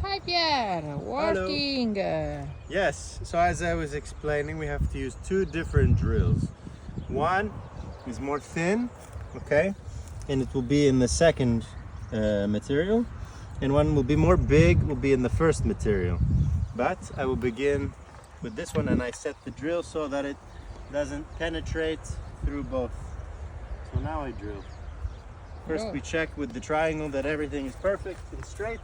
Hi Pierre, working. Yes, so as I was explaining, we have to use two different drills. One is more thin, okay, and it will be in the second material, and one will be more big, will be in the first material. But I will begin with this one, and I set the drill so that it doesn't penetrate through both. So now I drill. First we check with the triangle that everything is perfect and straight.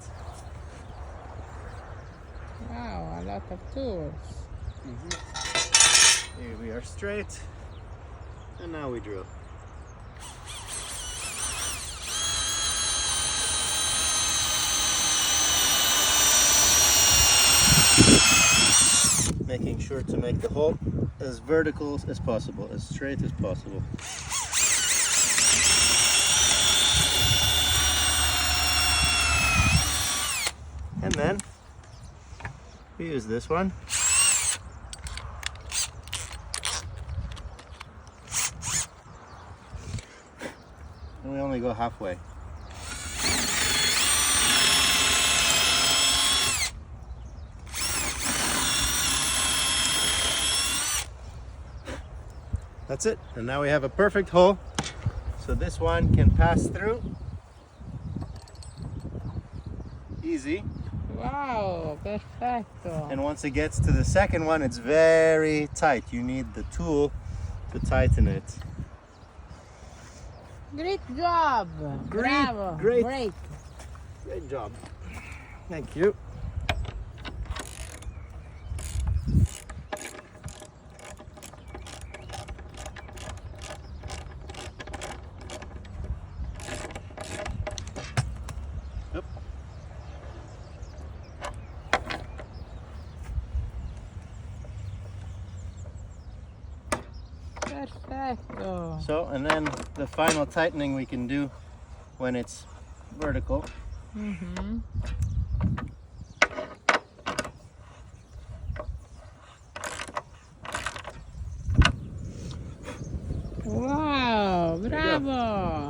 Wow, a lot of tools. Here we are straight, and now we drill. Making sure to make the hole as vertical as possible, as straight as possible. And then we use this one. And we only go halfway. That's it. And now we have a perfect hole. So this one can pass through. Easy. Wow, perfecto. And once it gets to the second one, it's very tight. You need the tool to tighten it. Great job. Bravo. Great. Great job. Thank you. Yep. Perfecto. So, and then the final tightening we can do when it's vertical. Wow, bravo.